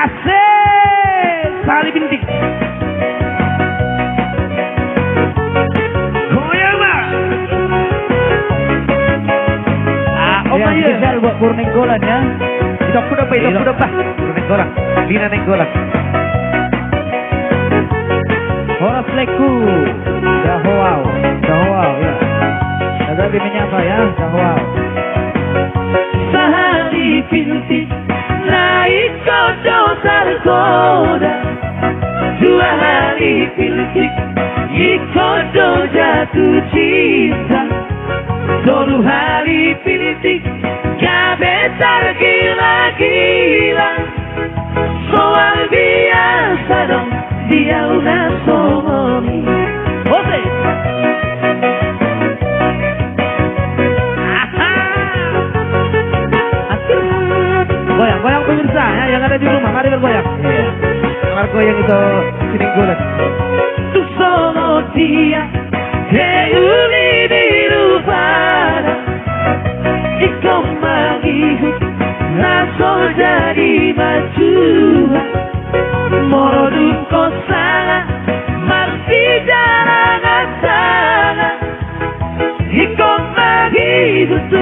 Asik Sali Bintik. Goyang Mbak. Oh ya, iya. spesial buat Purnenggolan ya. Itu kuda Pak. Purnenggolan. Lina Nenggolan. Horas Leku. Dahoau ya. Ada di menyapa ya, Dahoau. Sahadi Bintik. Naik kodo sarkoda. Dua hari Bintik. Ikodo jatuh cinta. Satu hari Bintik. Gabetar gila-gila. Soal biasa dong. Dia udah somoni. Oke. Goyang pemirsa ya, yang ada di rumah, mari bergoyang. Iya. Kamar goyang itu sini gulat. Tu sono dia che unidirupana Ikaw mag-ihip na jadi maju Morodun ko sana Marti jarang at sana Ikaw mag-ihip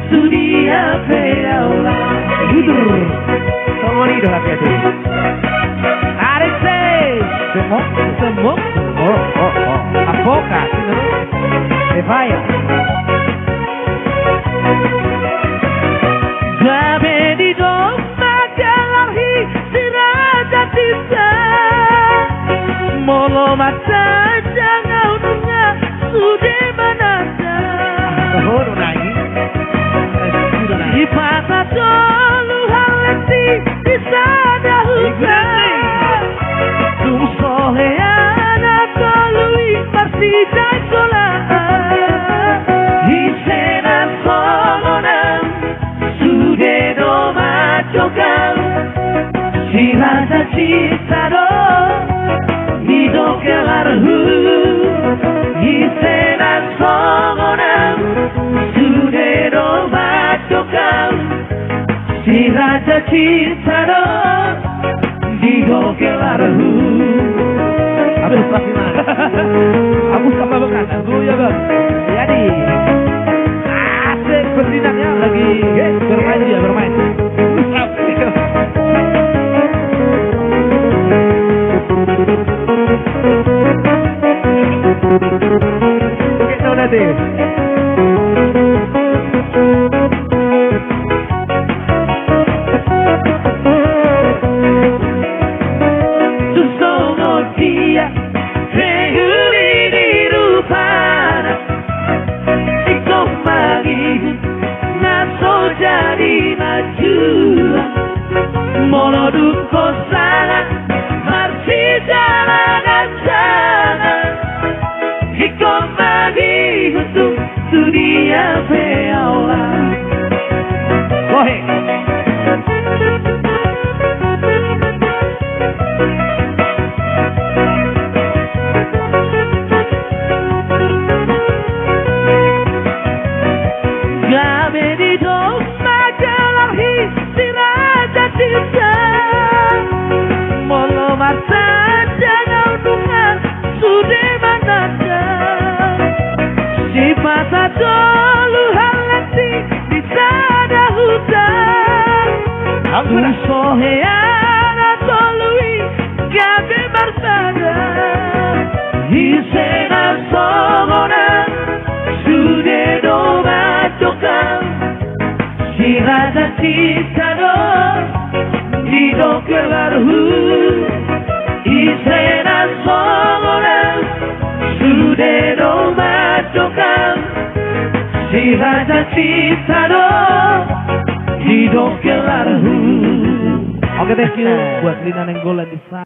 Sudia peaula Hidur. Semua hidup hati-hati. Semok. Avocat. Evaya. Gabe di domba kalahi sirada tisa Molo mata jangan unga sude manada Tahun lagi. Di pasar dulu halati di sana hutan Tum soheana tolui partida sola Di sena solonan sude do machokan Si rasa cinta do Mido kelarhu Di sena solonan sude do machokan Si rasa cinta do Mido kelarhu Habis pasti mana? Aku sama banget. Aku ya bang. Jadi asik berdinaknya lagi bermain dia bermain. Kita udah deh. Dia Reuni dirupana Ikaw mag-ihip Naso jadi maju Monodun ko sana Marsi jalan at sana Ikaw mag-ihip Dunia peaula Gohe. Molo mata jangan dungan sude manada Si masa dulu halati di sana hutan Soheana tolui gabe marsada Di sena somonan sude do machokan Si rasa cinta do Dido kelarhu Isena songoran Sude do machokan Si raja cinta do Dido kelarhu Oke, thank you buat Lina Nenggolan di sana.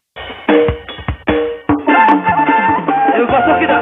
Yuk masuk kita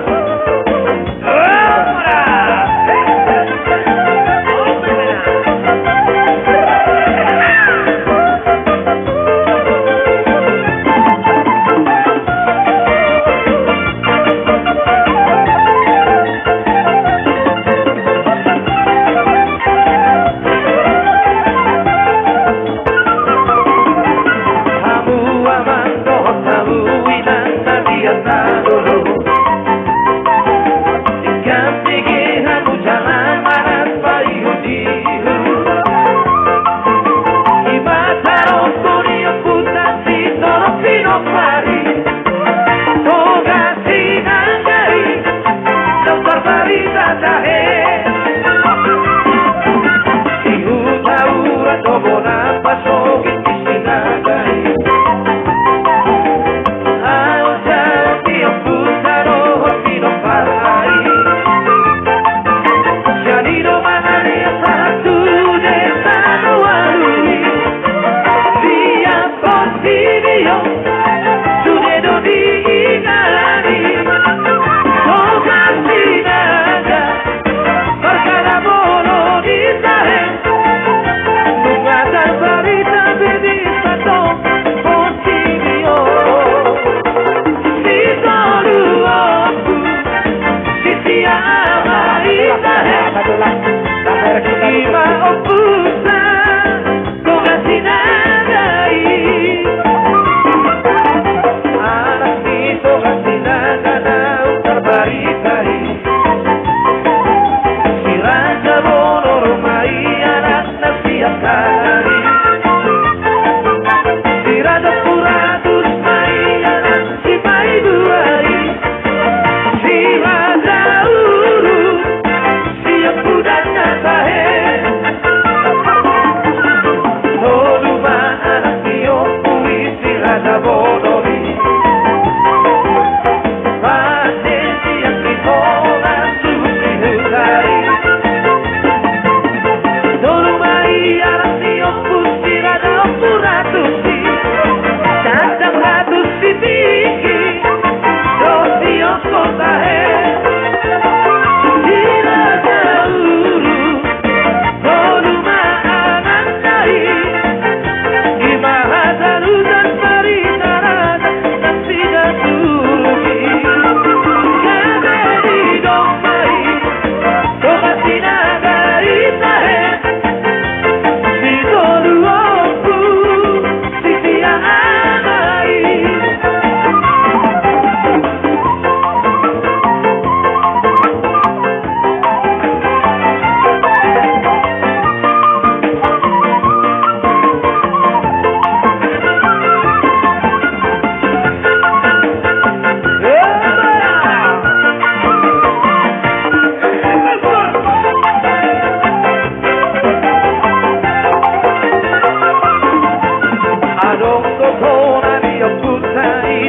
どんど隣を二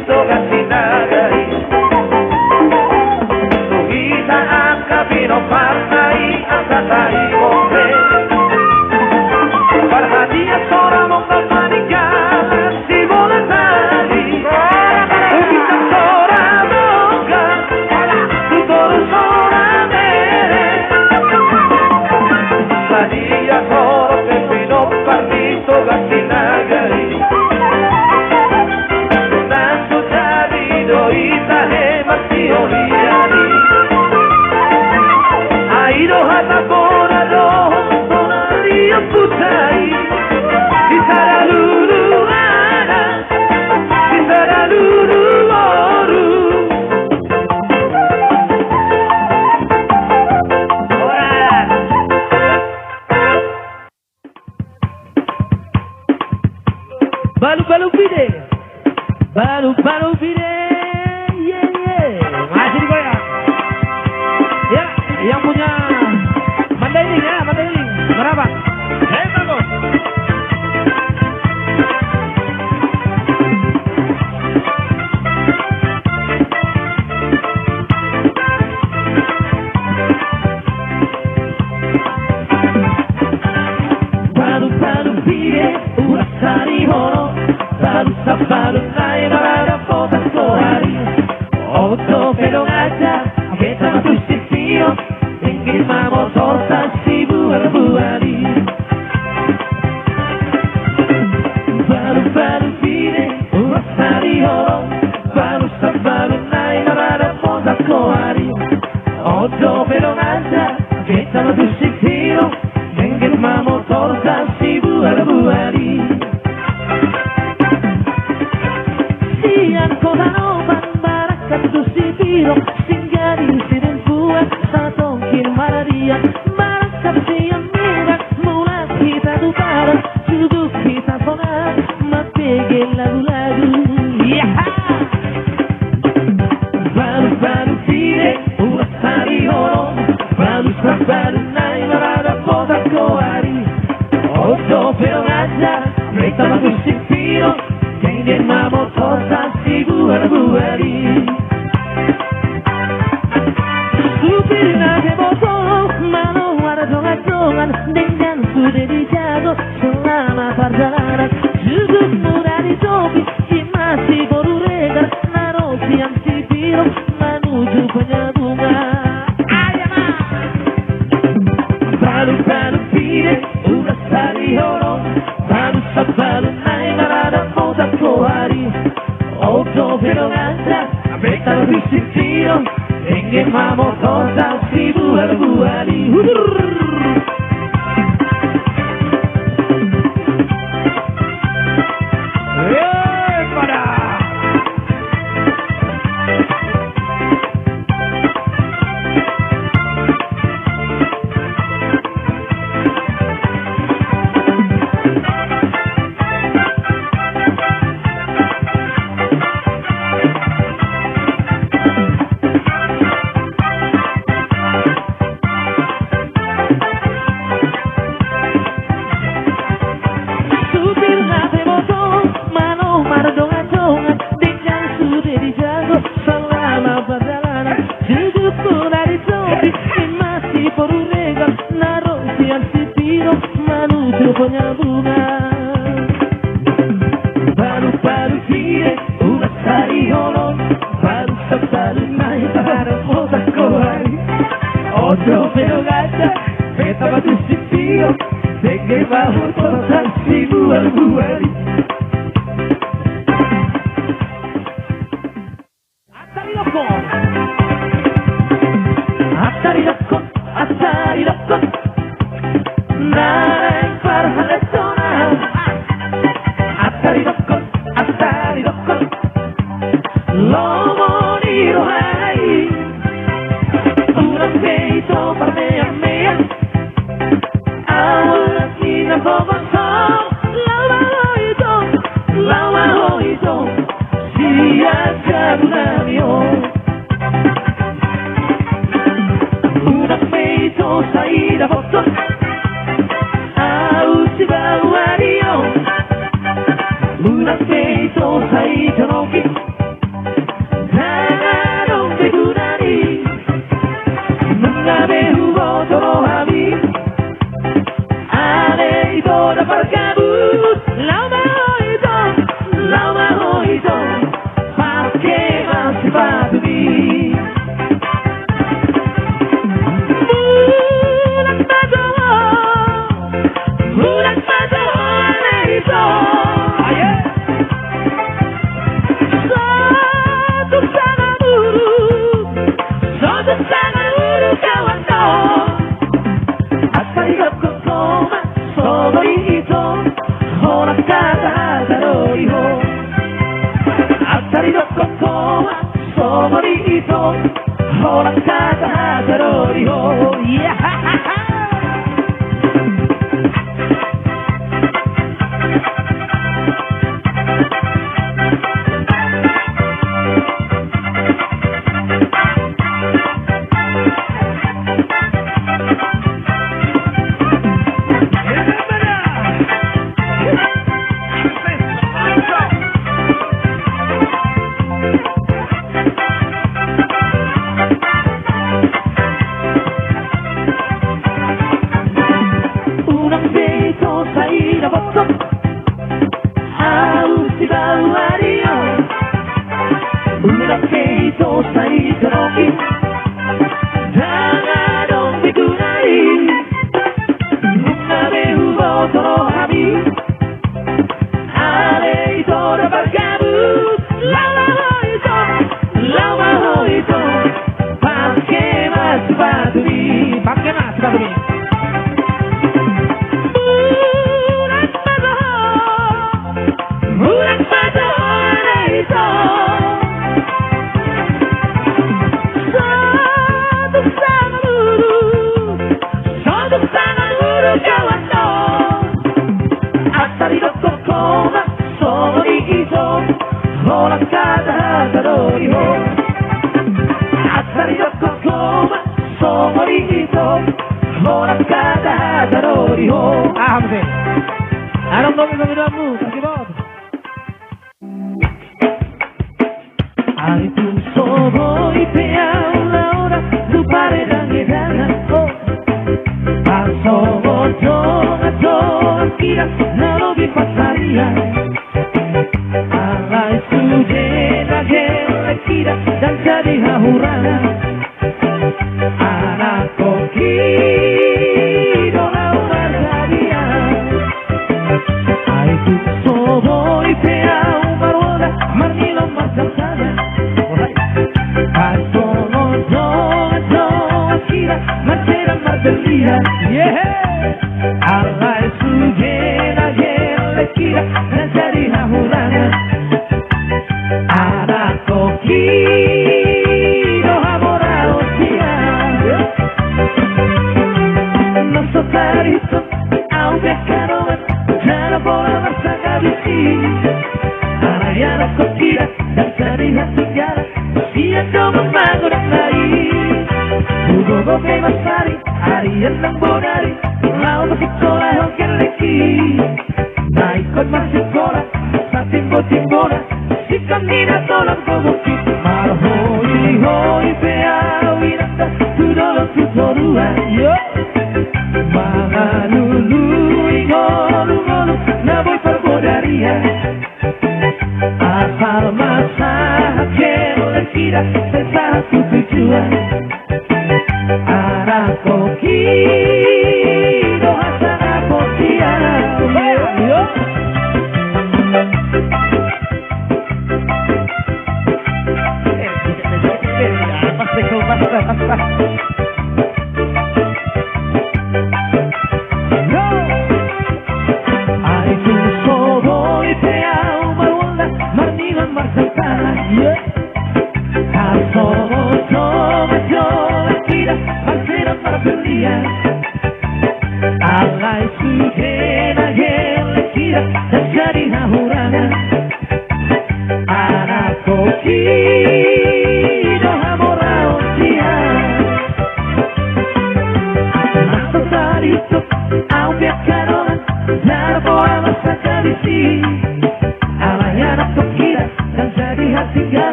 人とがしながり過ぎた赤火の真んない朝太陽でBahagia seorang mengkampanyekan si bola tali Kita seorang boga Tutoro seorang mere Bahagia seorang pepino partito gasinagari Tanto jadido itahe masioliani Aido hata bonado Tonari putai Sisara lulu ana Sisara lulu oru Orang Balu-balu pide. Balu-balu pide. Yeah, yeah. Masih digoyang. Ya, yang punya mandailing ya, mandailing. Berapa? Bagus. Balu-balu pide, udah sari horo. Baru sabaru naik pada kota kohari. Otto pero aja, kita masuk sipio. Ingin mau torta si buar-buari. Baru-baru pide, udah sari horo. Baru sabaru naik pada kota kohari. Otto pero aja, kita masuk sipio. Ingin mau torta si buar-buari. Siang kota noban barakat tu sipiro singgari sidin buat satongkin maradia barakat siang merah mula kita tukar duduk kita songar mapegel lagu-lagu baru-baru pide ulas hari horo baru naik marada kota kohari Otto pero ngajar mereka bagus sipiro Ingin mau torta si buar-buari Supir nake botol Malu ada jongan-jongan Dengan sudah dijago Selama perjalanan Cukup mudah dicobi Si masih baru regar Naruh siang si biru Menuju penyambungan Baru-baru pide Udah sari horong Baru sabaru naik marada kota kohari Otto pero ngajak Mereka lebih sipiro Ingin mau torta si buar-buari pada Baru-baru pide udah sari holong Baru sabaru naik pada kota kohari Otto pero gata Beta batu sipio Denge bahu torta si buar-buari Atari rokok Atari rokok Atari rokok Nareng parhaletona Atari rokok Lomo di rohai Urang beito parmea-mea Awal na bobanso Lomo ito toda berkabut. Lama itu, pakai masih batu di. Bulan Padang itu, satu sangat buruk kawan kau. Asal hidup koma, sobari itu, orang kata daroi ho. Asal hidup koma, sobari itu, orang kata daroi ho. Yeah.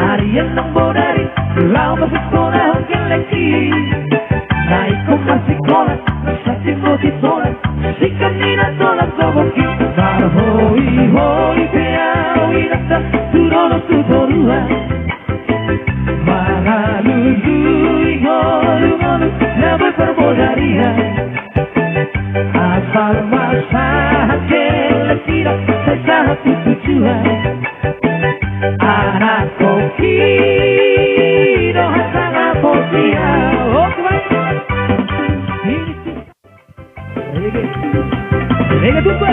Hari yang nang bodari, lau masuk sekolah, oke lagi. sola, lasciati di sola, si cammina sola dopo chi. Ma hoi te aoi rata, tu non tu torua. Ma lui golu, never perbodaria. Asal masa que le tira, se sabe tu tujuan. Anak koki, no hasana posia. Reggae tumba.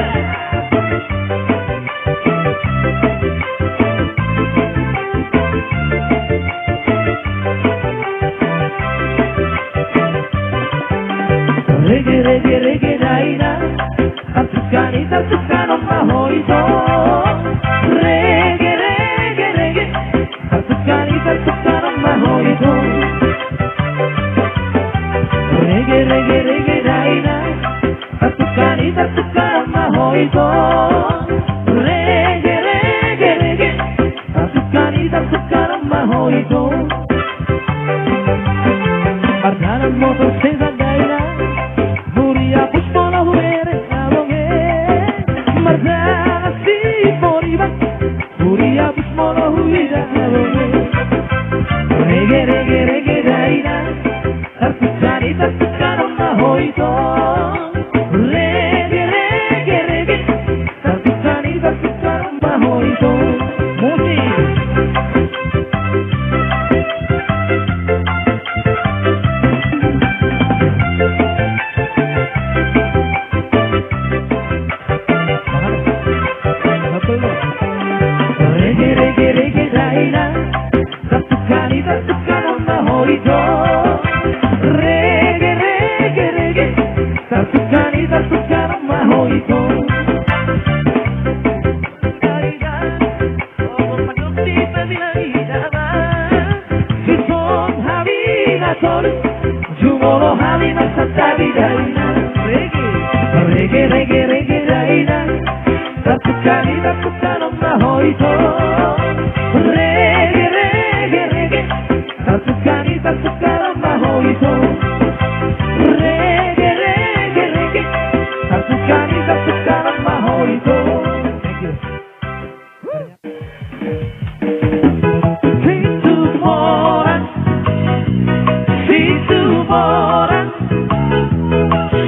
Reggae daina, tatukan mahoito. Reggae, tatukan mahoito. Reggae daina, tatukan mahoito. Reggae, tatukan mahoito. Pardanan motor seza daina. Muria pushmola huere abonge. Mardana si moriba. Muria pushmola huira abonge. Reggae daina. Tatukan mahoito. Reggae, tatukan mahoito. Musi. Reggae daina, tatukan mahoito. Reggae, tatukan mahoito. Si son habitator, jumolo habina satabi daina. Reggae daina, tatukan mahoito. Reggae, tatukan mahoito. Reggae, tatukan mahoito. Thank you.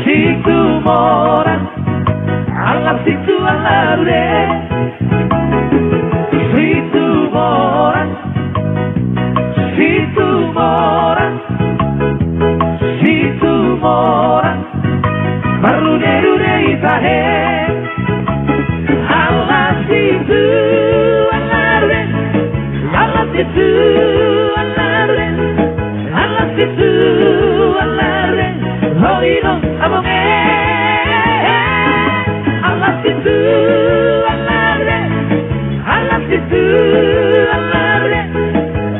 Si tu mora, alla si tu all'aure. Si tu mora, marrune itahe. Alla si tu all'aure, alla si tu all'aure, alla si tu all'aure. Hoi no abonge. Alla si tu all'aure, alla si tu all'aure,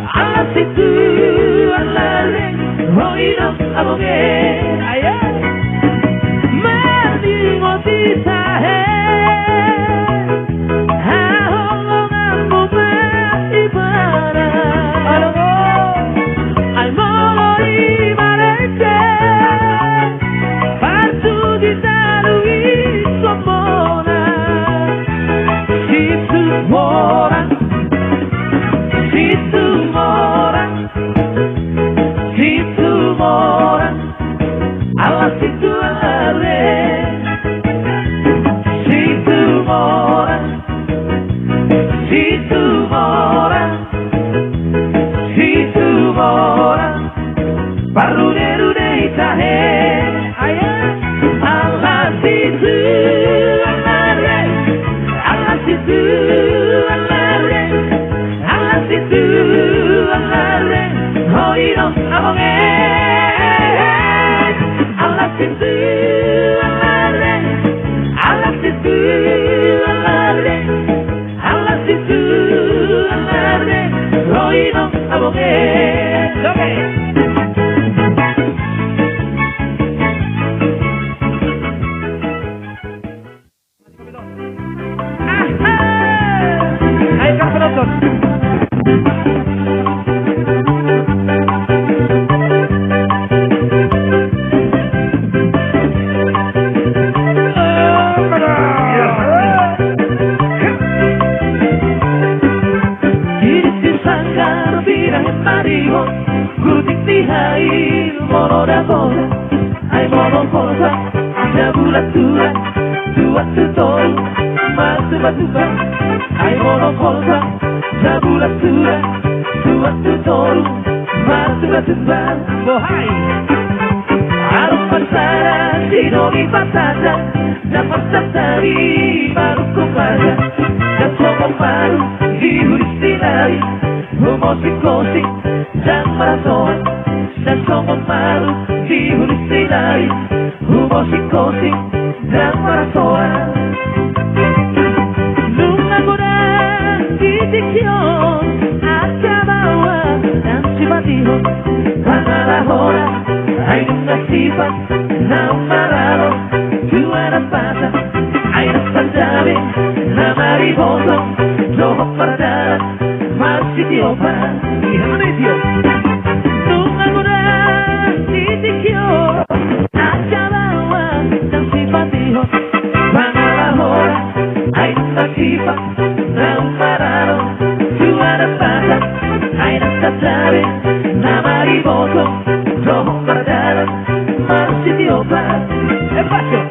alla si tu all'aure. Hoi no abonge. boda boda, ay mono boda, jabula tura, tua tutol, matuba tuba, ay mono boda, jabula tura, tua tutol, matuba tuba. Bohai, arung pasara, sinogi patata, dapat satari baru kumada, dan somong malu, hiuris tinari, humosik-kosik, dan maraton, dan somong malu, hiuris tinari, humosik-kosik, dan maraton. Nung ako na didiksyon at kabawa ng simatihon, pangalahora ay nung nasipat na umaralo, tuwa ng bata ay nasandabi na mariboso, lohok paradalat, magsitiyo pa. Ihamanityo! Nung ako na didiksyon at kabawa ng simatihon, pangalahora ay nung nasipat na umaralo, tuwa ng bata ay nasandabi na mariboso, lohok paradalat, magsitiyo pa. Espacio!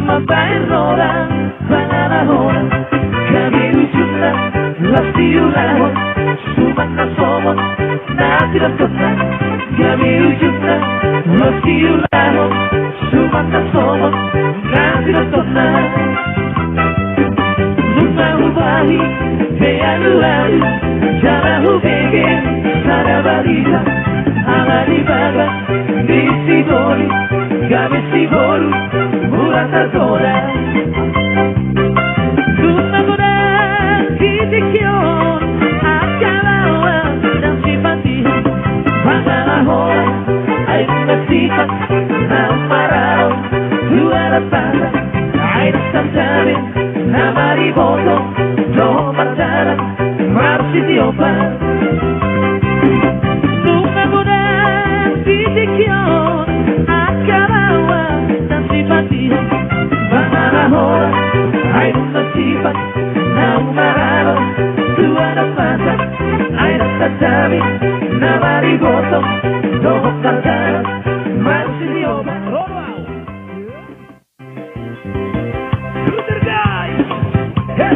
Mapaerora, pangalahora, kami ujung na, lastiulahon, sumat na somon, natinapot na, kami ujung na, lastiulahon, sumat na somon, natinapot na. Lumahubahi, bealu-alu, jarahubege, sarabalita, alalibaga, disidori, kami siboru, Muratadora. Kung ako na didiksyon at kalawa ng simpatihan, pangalahora ay nasipat na umaraw, tuwa na bata ay nasandabi na mariboso, lohok paradalat, magsitiyo pa. Kung ako na didiksyon at kalawa ng simpatihan, pangalahora ay nasipat na umaralo, tuwa ng bata ay nasandabi na mariboso, lohok paradalat, magsitiyo pa. Luther guys! Hey!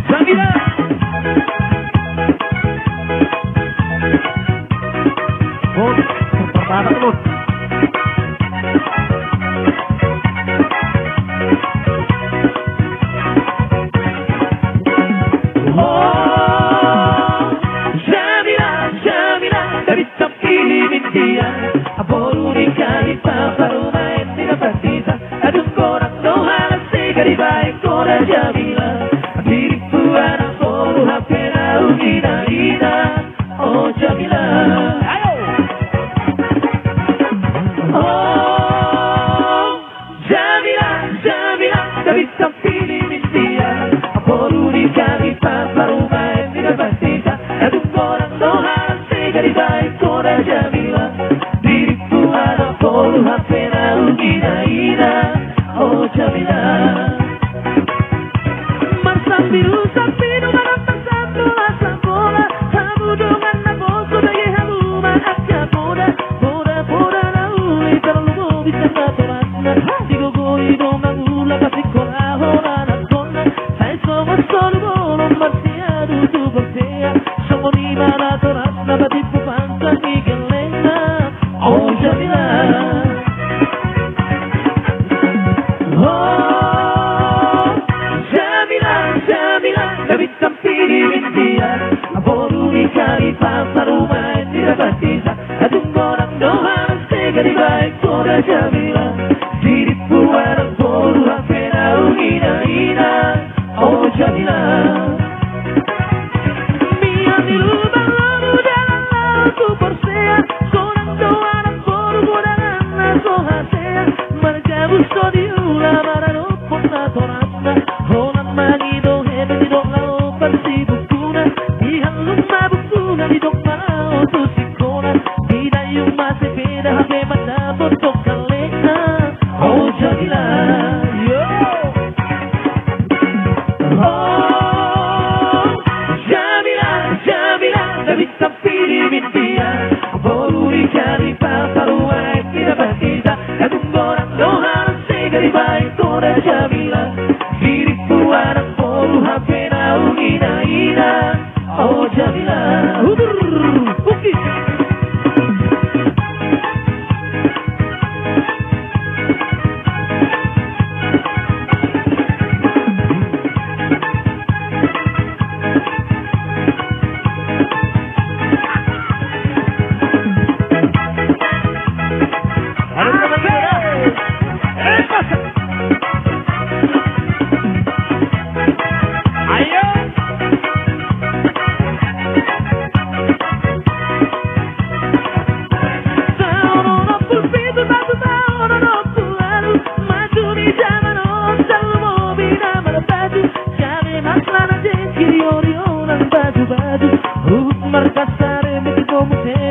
Samira! Oh, pertama terus. Oh, Jamila, Jamila, dari samping dia, aboluni kali paparumai tidak partita, aduh korang dohan segari baik korang Jamila, diriku anak bolu hapena ugina ina, oh Jamila. Oh, Jamila, Jamila, dari samping dia, aboluni kali paparumai tidak partita, aduh korang dohan segari baik korang Jamila, diriku anak bolu hapena ugina ina, oh Jamila. Marsambiru sambiru marapasando la sambola, hamudongan na boso dagi haluma akya boda, boda boda na uli terlalu bisa natorasna, digo goi domang ula pasikola hora na kona, sai somos solo bolo marciado tu botea, somos ni natorasna batipu panca migelena, oh Jamila. Oh, Jamila, Jamila, dari samping dia, aboluni kali paparumai tidak partita, aduh korang dohan segari baik korang Jamila, diriku anak bolu hapena ugina ina, oh Jamila. Mia milu balonu jalan laut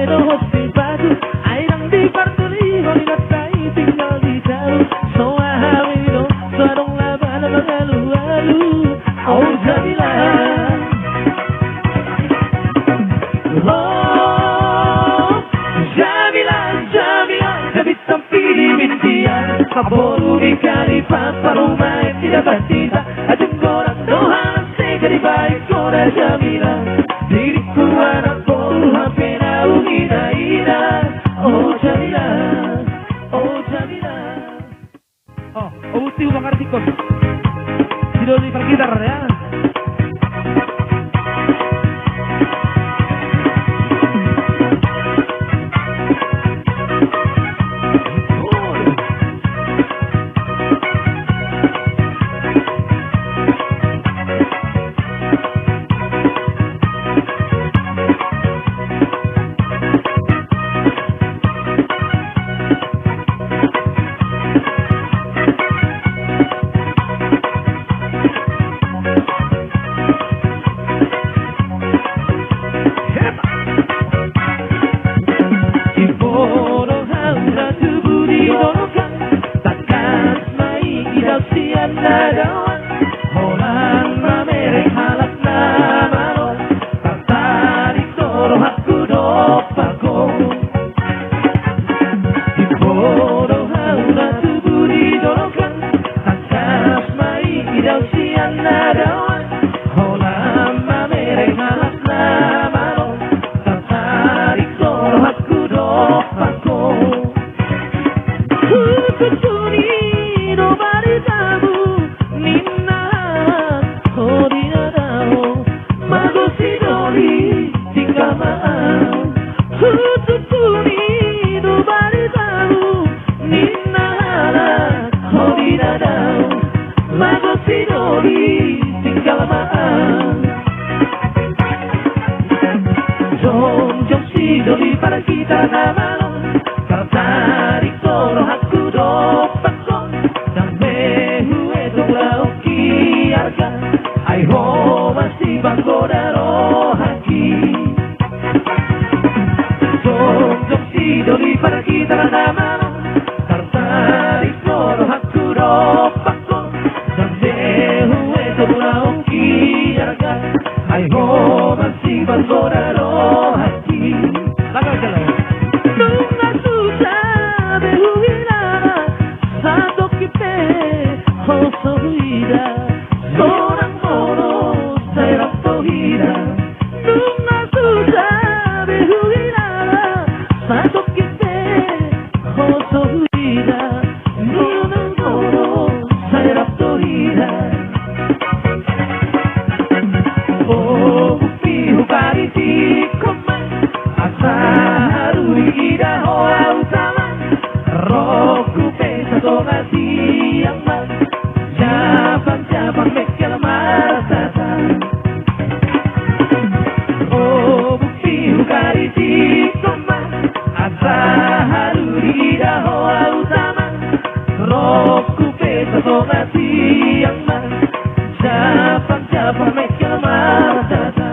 Pero si baru airang di parturiho ni natai tinggal di jauh. Soa hawiro sarong laban magalu-alu. Oh Jamila, oh Jamila, Jamila, habis tampili bintian. Kabolu di kalipat parumai tidak batita. Ajung korang dohan segeri baik kora Jamila. Diriku anak bolu hampir ina. Oh Jamila, oh Jamila. Oh, uti ubang artikos. Sino di pergitar ya. Para kita namalo, tertarik soro aku dopako, sampai hueto lauki arga, ai ho masih bangkodaro haki. Jom si doli para kita namalo, tertarik soro aku dopako, sampai hueto lauki arga, ai ho masih bangkodaro haki. Nunca susah berhubungan satu kita hosohida seorang mono serap tohida. Nunca susah berhubungan satu kita hosohida seorang mono serap tohida. Oh bukti hukari di komen Asaharu ida hoa utama Roku pesa toga siang mas Japan mekel martata Oh bukti hukari di koma Asaharu ida hoa utama Roku pesa toga siang mas Japan mekel martata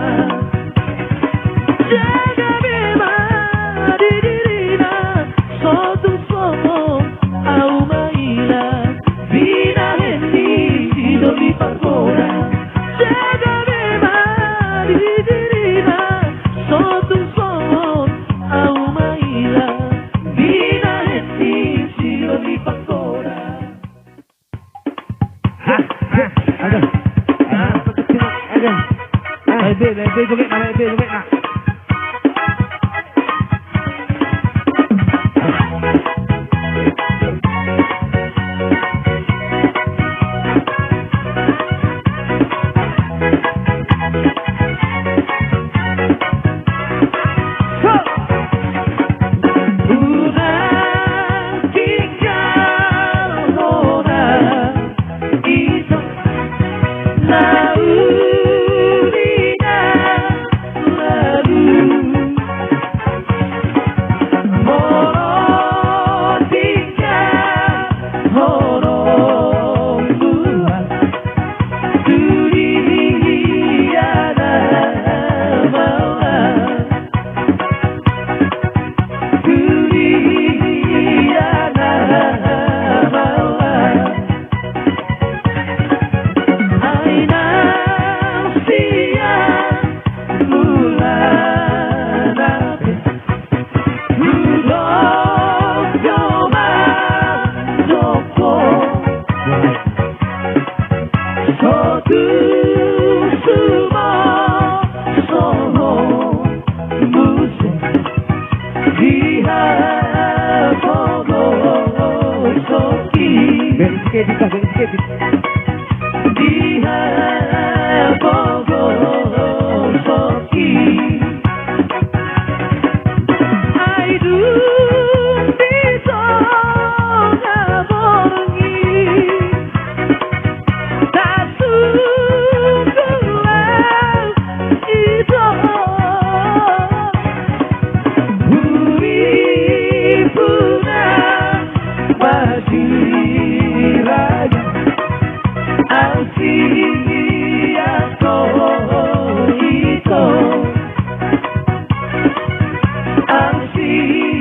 joget nak. Kevin, si Kevin. Dia bogo soki Aidu bisa ngaborgi Tak sungguh itu Buri puna Bajiraya Alsiato ito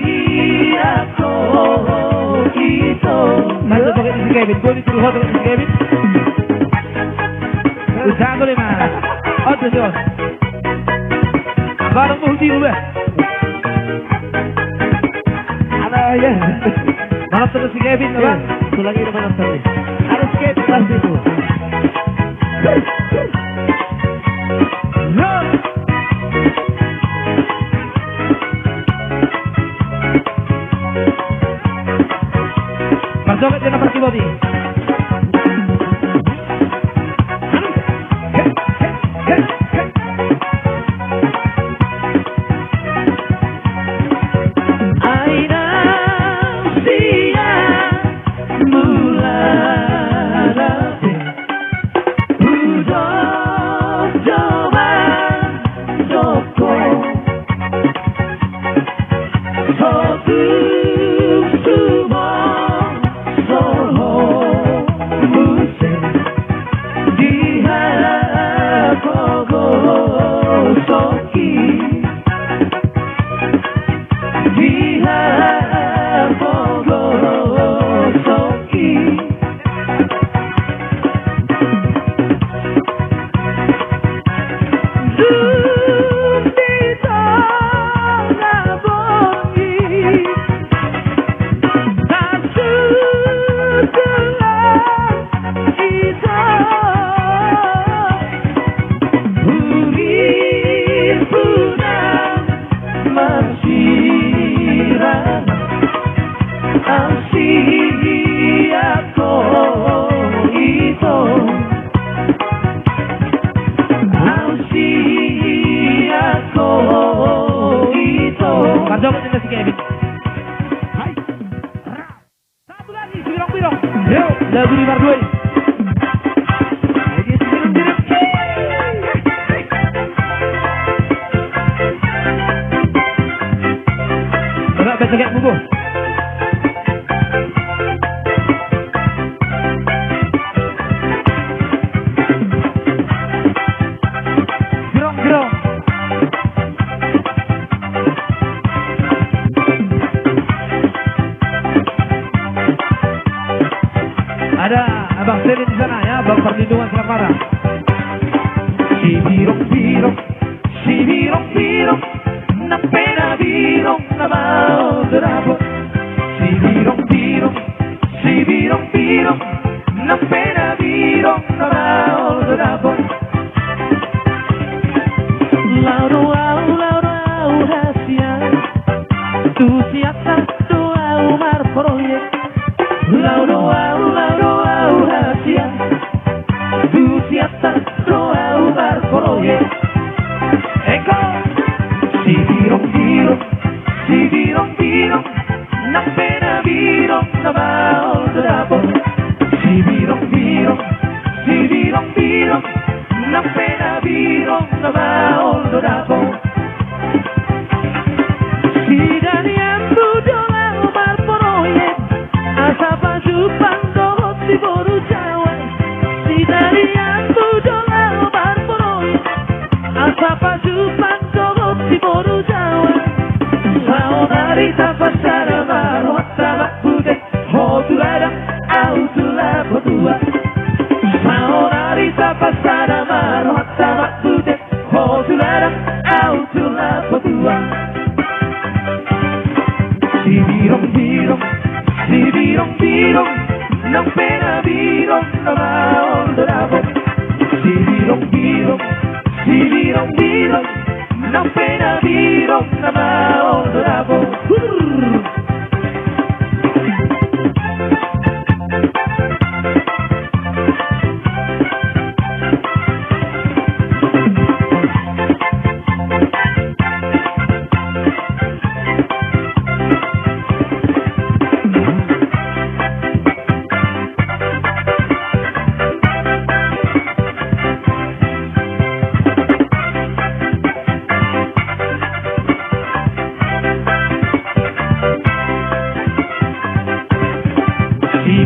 Alsiato ito Mando pakai si Kevin, boleh disuruh pakai si Kevin. Usándole más. Otro Dios. Barang Muhdi dulu. Ada ya. Maaf terus si Kevin, Bang. Tulangi depan tadi. Harus Kevin pas itu. Masuk ke dalam body. Aina sia mulana Udo Jawa Joko Sotu Sumo Soho Musen Diha Kogo Soki Diha Kogo Soki Dundito Nabongi Tasutulah Ito Uripuna Masirana Alsiato ito Alsiato ito Masuk ke si Kevin. Hai. Satu lagi, birong-birong. Yo, lagu di Marduai. Lagi birong-birong. Enggak betul kayak buku. Gerong-gerong. Ada Abang Selin di sana ya, Bang Perlindungan Selamara. Si birong-birong Si birong-birong Na pena birong Na mau terapot Si birong-birong Si birong-birong Na pena birong Na mau terapot Lauro au rahasia Tu siapa doa umar proyek Lauro au rahasia Tu siapa doa umar proyek Eko Si birong-birong Si birong-birong Na pena birong Na mau terapot Si birong-birong Si birong-birong Na pena birong Na mau terapot Si danian budola umar proyek Asa pajupan dohot si boru jawa Si danian budola umar proyek Asa pajupan dohot si boru jawa Saonarita pasara marota bakbude Hotulada autula bodua Saonarita pasara marota bakbude Hotulada autula bodua Si birong-birong Si birong-birong Nang pena birong Na mau terapot Si birong-birong Si birong-birong Nang pena birong Na mau terapot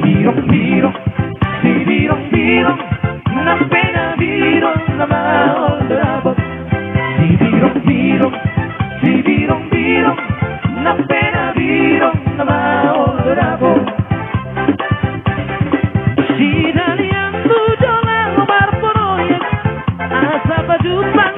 birong-birong, si birong-birong, na pinabirong na maulabot. Si birong-birong, si birong-birong, na pinabirong na maulabot. Si dalian tujuh lang barporoyek, asa pajutan